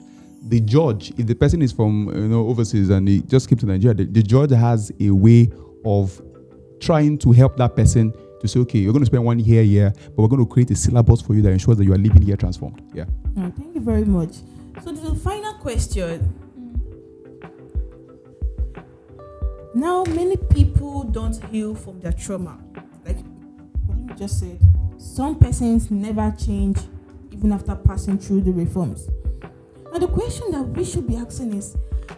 the judge, if the person is from overseas and he just came to Nigeria, the judge has a way of trying to help that person to say, okay, you're going to spend 1 year here, but we're going to create a syllabus for you that ensures that you are living here transformed. Yeah. Thank you very much. So the final question. Now, many people don't heal from their trauma. Like you just said, some persons never change even after passing through the reforms. Now, the question that we should be asking is,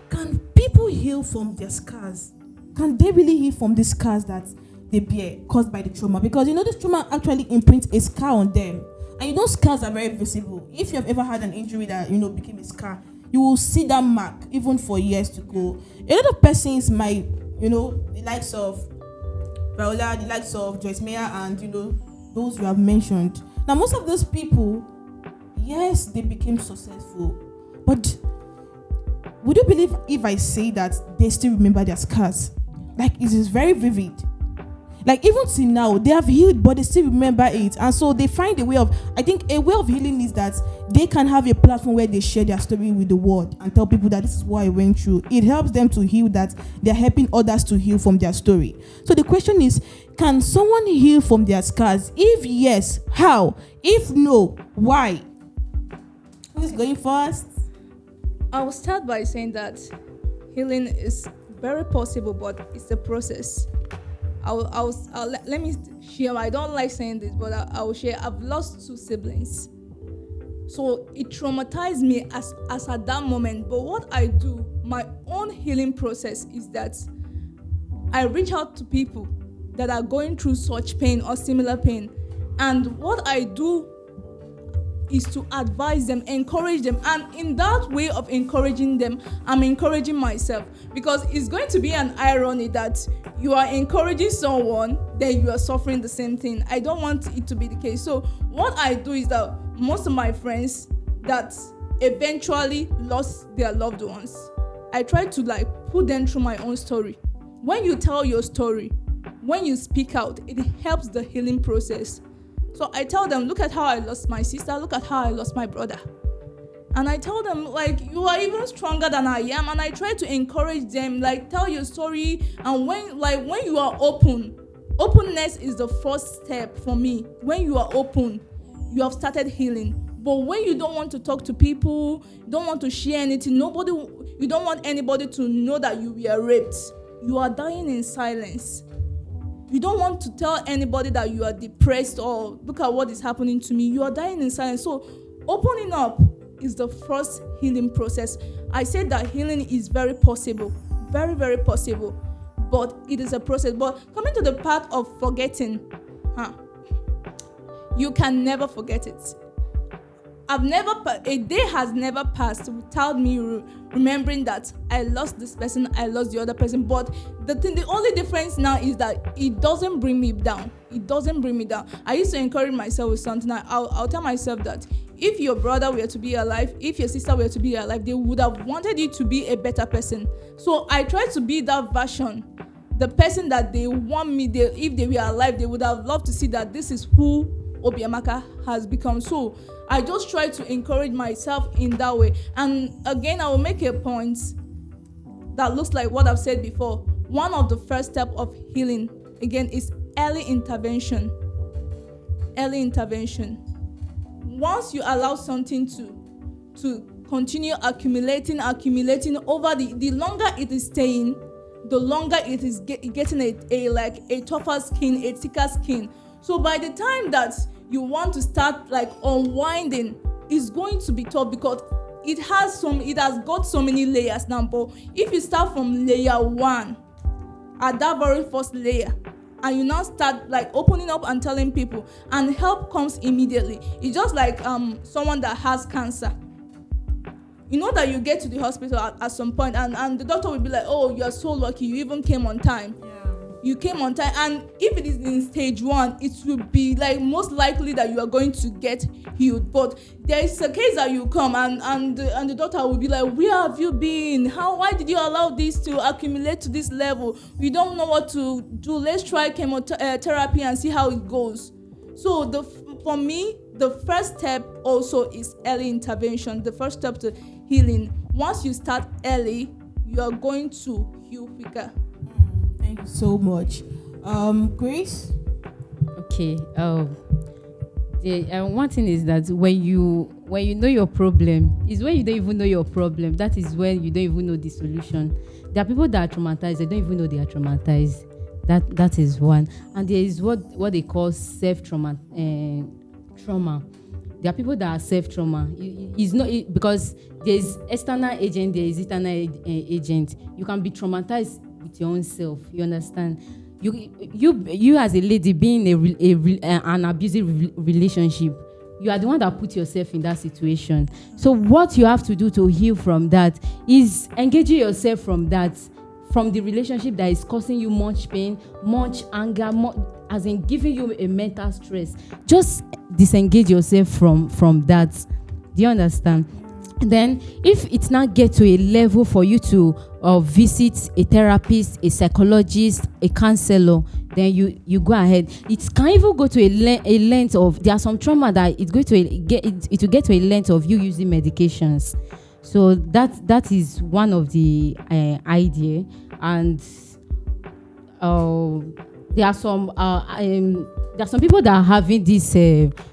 can people heal from their scars? Can they really heal from the scars that they bear caused by the trauma? Because this trauma actually imprints a scar on them. And scars are very visible. If you have ever had an injury that became a scar, you will see that mark even for years to go. A lot of persons might, the likes of Viola, the likes of Joyce Meyer, and those you have mentioned. Now, most of those people, yes, they became successful, but would you believe if I say that they still remember their scars? Like, it is very vivid. Like, even till now, they have healed, but they still remember it. And so they find a way of healing is that they can have a platform where they share their story with the world and tell people that this is what I went through. It helps them to heal, that they're helping others to heal from their story. So the question is, can someone heal from their scars? If yes, how? If no, why? Who's going first? I will start by saying that healing is very possible, but it's a process. Let me share. I don't like saying this, but I will share. I've lost 2 siblings, so it traumatized me as at that moment. But what I do, my own healing process, is that I reach out to people that are going through such pain or similar pain, and what I do is to advise them, encourage them, and in that way of encouraging them, I'm encouraging myself, because it's going to be an irony that you are encouraging someone, then you are suffering the same thing. I don't want it to be the case. So what I do is that most of my friends that eventually lost their loved ones, I try to put them through my own story. When you tell your story, when you speak out, it helps the healing process. So I tell them, look at how I lost my sister, look at how I lost my brother. And I tell them, you are even stronger than I am. And I try to encourage them, tell your story. And when you are openness is the first step for me. When you are open, you have started healing. But when you don't want to talk to people, you don't want to share anything, you don't want anybody to know that you were raped, you are dying in silence. You don't want to tell anybody that you are depressed or look at what is happening to me. You are dying in silence. So opening up is the first healing process. I said that healing is very possible, very, very possible, but it is a process. But coming to the part of forgetting, you can never forget it. A day has never passed without me remembering that I lost this person, I lost the other person. But the only difference now is that it doesn't bring me down. It doesn't bring me down. I used to encourage myself with something. I'll tell myself that if your brother were to be alive, if your sister were to be alive, they would have wanted you to be a better person. So I try to be that version, the person that they want me. If they were alive, they would have loved to see that this is who Obiamaka has become. So I just try to encourage myself in that way. And again, I will make a point that looks like what I've said before. One of the first steps of healing, again, is early intervention. Early intervention. Once you allow something to continue accumulating over the longer it is staying, the longer it is getting a tougher skin, a thicker skin. So by the time that you want to start like unwinding, it's going to be tough because it has got so many layers now. But if you start from layer 1, at that very first layer, and you now start like opening up and telling people, and help comes immediately. It's just like someone that has cancer. You know that you get to the hospital at some point, and the doctor will be like, oh, you're so lucky, you even came on time. You came on time. And if it is in stage 1, it will be like most likely that you are going to get healed. But there is a case that you come and the doctor will be like, where have you been? Why did you allow this to accumulate to this level? We don't know what to do. Let's try chemotherapy and see how it goes. So for me, the first step also is early intervention. The first step to healing. Once you start early, you are going to heal quicker. Thank you so much. Grace? Okay. One thing is that when you know your problem, is when you don't even know your problem. That is when you don't even know the solution. There are people that are traumatized, they don't even know they are traumatized. That is one. And there is what they call self-trauma. Trauma. There are people that are self-trauma. It's not because there is external agent, there is internal agent. You can be traumatized with your own self. You understand? You as a lady being an abusive relationship, you are the one that put yourself in that situation. So what you have to do to heal from that is engaging yourself from the relationship that is causing you much pain, much anger, as in giving you a mental stress. Just disengage yourself from that. Do you understand? And then if it now get to a level for you to visit a therapist, a psychologist, a counselor, then you go ahead. It can even go to a length of, there are some trauma that it will get to a length of you using medications. So that is one of the idea. And there are some people that are having this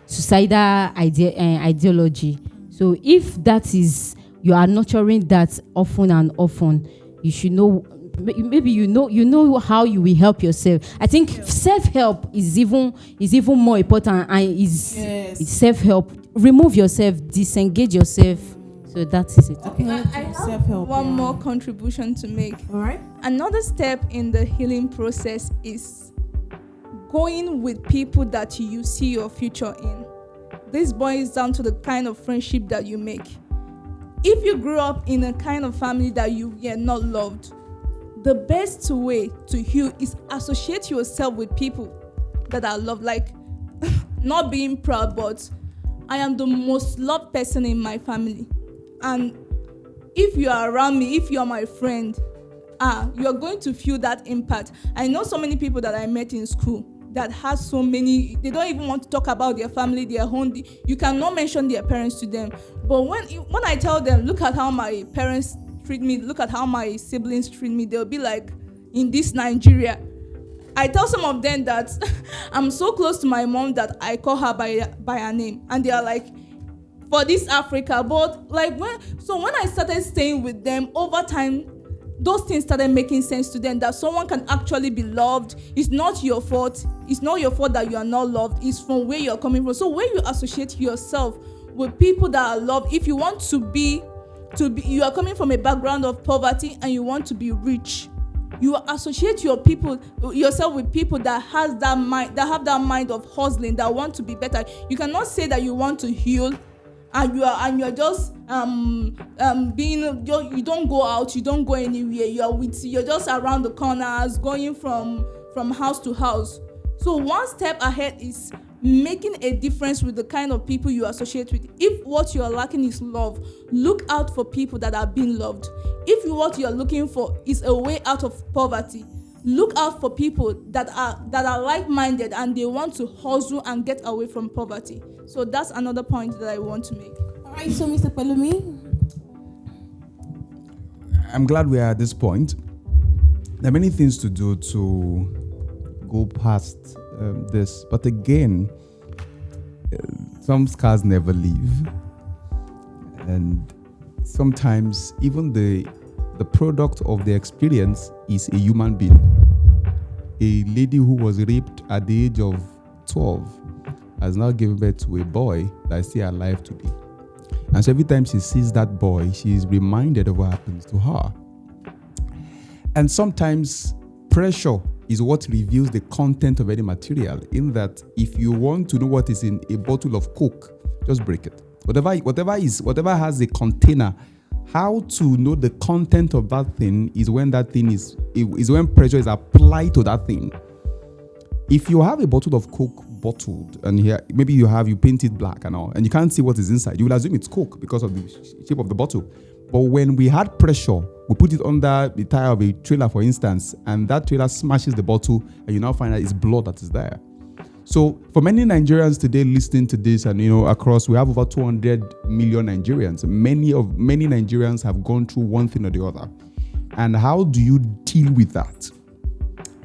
suicidal ideology. So if that is, you are nurturing that often and often, you should know, maybe you know how you will help yourself. I think self-help is even more important, and is self-help. Remove yourself, disengage yourself. So that is it. Okay. I have one more contribution to make. All right. Another step in the healing process is going with people that you see your future in. This boils down to the kind of friendship that you make. If you grew up in a kind of family that you were not loved, the best way to heal is associate yourself with people that are loved. Like, not being proud, but I am the most loved person in my family. And if you are around me, if you are my friend, you are going to feel that impact. I know so many people that I met in school that has so many, they don't even want to talk about their family, their home. You cannot mention their parents to them. But when I tell them, look at how my parents treat me, look at how my siblings treat me, they'll be like, in this Nigeria. I tell some of them that I'm so close to my mom that I call her by her name. And they are like, for this Africa. But like when I started staying with them, over time, those things started making sense to them, that someone can actually be loved. It's not your fault. It's not your fault that you are not loved. It's from where you're coming from. So when you associate yourself with people that are loved. If you want to be, you are coming from a background of poverty and you want to be rich, you associate yourself with people that have that mind of hustling, that want to be better. You cannot say that you want to heal and you're just you don't go out, you don't go anywhere, you're just around the corners, going from house to house. So one step ahead is making a difference with the kind of people you associate with. If what you are lacking is love, look out for people that are being loved. If what you are looking for is a way out of poverty, look out for people that are like-minded and they want to hustle and get away from poverty. So that's another point that I want to make. All right, so Mr. Pelumi. I'm glad we are at this point. There are many things to do to go past this, but again, some scars never leave, and sometimes even the product of the experience is a human being. A lady who was raped at the age of 12 has now given birth to a boy that is still alive today. And so every time she sees that boy, she is reminded of what happens to her. And sometimes pressure is what reveals the content of any material, in that if you want to know what is in a bottle of Coke, just break it. Whatever has a container, how to know the content of that thing is when when pressure is applied to that thing. If you have a bottle of Coke bottled, and here maybe you paint it black and all, and you can't see what is inside, you will assume it's Coke because of the shape of the bottle. But when we had pressure, we put it under the tire of a trailer, for instance, and that trailer smashes the bottle, and you now find that it's blood that is there. So for many Nigerians today listening to this, and across, we have over 200 million Nigerians. Many Nigerians have gone through one thing or the other. And how do you deal with that?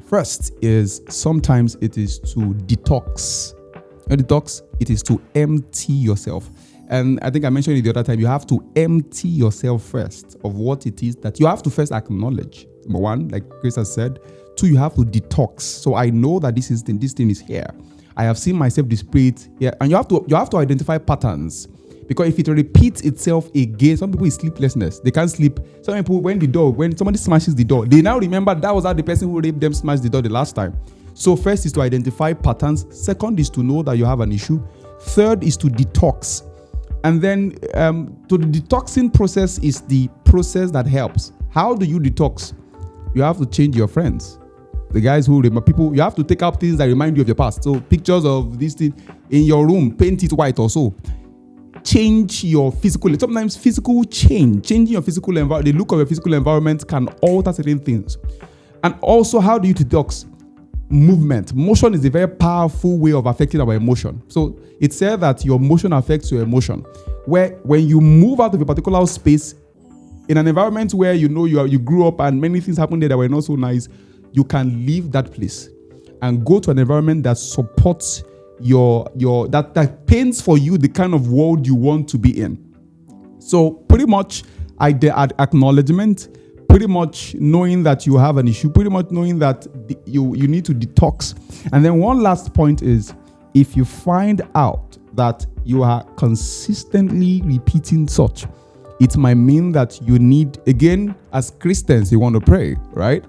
First is sometimes it is to detox. Detox, it is to empty yourself. And I think I mentioned it the other time, you have to empty yourself first of what it is that you have to first acknowledge. Number one, like Chris has said. Two, you have to detox. So I know that this thing is here. I have seen myself display it here. And you have to identify patterns. Because if it repeats itself again, some people is sleeplessness. They can't sleep. Some people, when somebody smashes the door, they now remember that was how the person who raped them smashed the door the last time. So first is to identify patterns. Second is to know that you have an issue. Third is to detox. And then to the detoxing process is the process that helps. How do you detox? You have to change your friends. The guys who remember people, you have to take out things that remind you of your past. So pictures of this thing in your room, paint it white or so. Change your physical, sometimes physical change, changing your physical environment, the look of your physical environment can alter certain things. And also, how do you detox? Movement. Motion is a very powerful way of affecting our emotion. So it's said that your motion affects your emotion. Where when you move out of a particular space, in an environment where you grew up and many things happened there that were not so nice, you can leave that place and go to an environment that supports that paints for you the kind of world you want to be in. So pretty much acknowledgement, pretty much knowing that you have an issue, pretty much knowing that you need to detox. And then one last point is, if you find out that you are consistently repeating such, it might mean that you need, again, as Christians, you want to pray, right?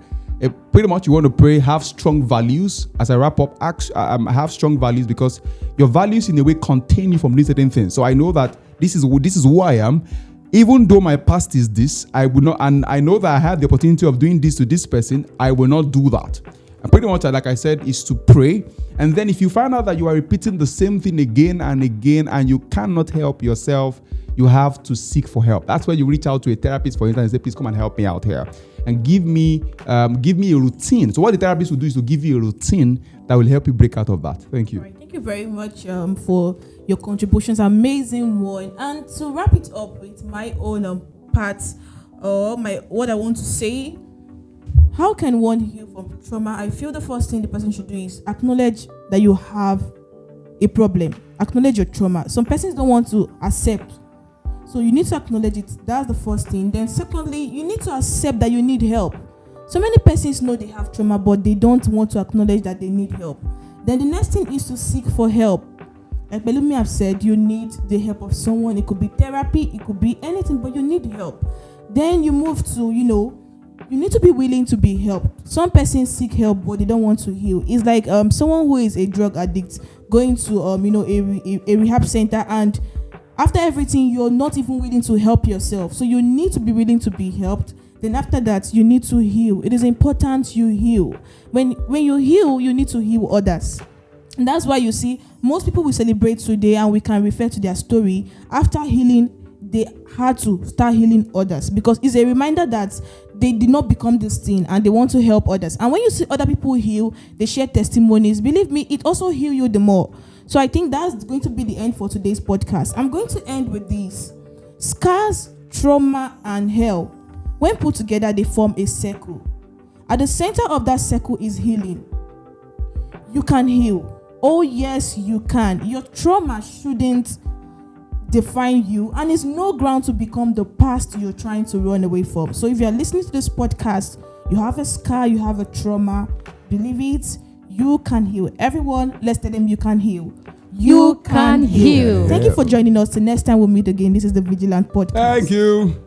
Pretty much you want to pray, have strong values. As I wrap up, have strong values, because your values in a way contain you from these certain things. So I know that this is who I am. Even though my past is this, I would not, and I know that I had the opportunity of doing this to this person, I will not do that. And pretty much, like I said, is to pray. And then if you find out that you are repeating the same thing again and again, and you cannot help yourself, you have to seek for help. That's where you reach out to a therapist, for instance, and say, please come and help me out here. And give me a routine. So what the therapist will do is to give you a routine that will help you break out of that. Thank you. All right, thank you very much for your contributions. Amazing one. And to wrap it up with my own part, or what I want to say, how can one heal from trauma? I feel the first thing the person should do is acknowledge that you have a problem. Acknowledge your trauma. Some persons don't want to accept. So you need to acknowledge it. That's the first thing. Then secondly, you need to accept that you need help. So many persons know they have trauma, but they don't want to acknowledge that they need help. Then the next thing is to seek for help. Like Belumi have said, you need the help of someone. It could be therapy, it could be anything, but you need help. Then you move to, you need to be willing to be helped. Some persons seek help, but they don't want to heal. It's like someone who is a drug addict going to a rehab center, and after everything, you're not even willing to help yourself. So you need to be willing to be helped. Then after that, you need to heal. It is important you heal. When you heal, you need to heal others. And that's why you see most people will celebrate today, and we can refer to their story. After healing, they had to start healing others, because it's a reminder that they did not become this thing and they want to help others. And when you see other people heal, they share testimonies. Believe me, it also heals you the more. So I think that's going to be the end for today's podcast. I'm going to end with this. Scars, trauma, and hell, when put together, they form a circle. At the center of that circle is healing. You can heal. Oh yes, you can. Your trauma shouldn't define you, and it's no ground to become the past you're trying to run away from. So if you're listening to this podcast, you have a scar, you have a trauma, believe it, you can heal. Everyone, let's tell them you can heal. You can heal. Thank you for joining us. Till next time we'll meet again. This is the Vigilant Podcast. Thank you.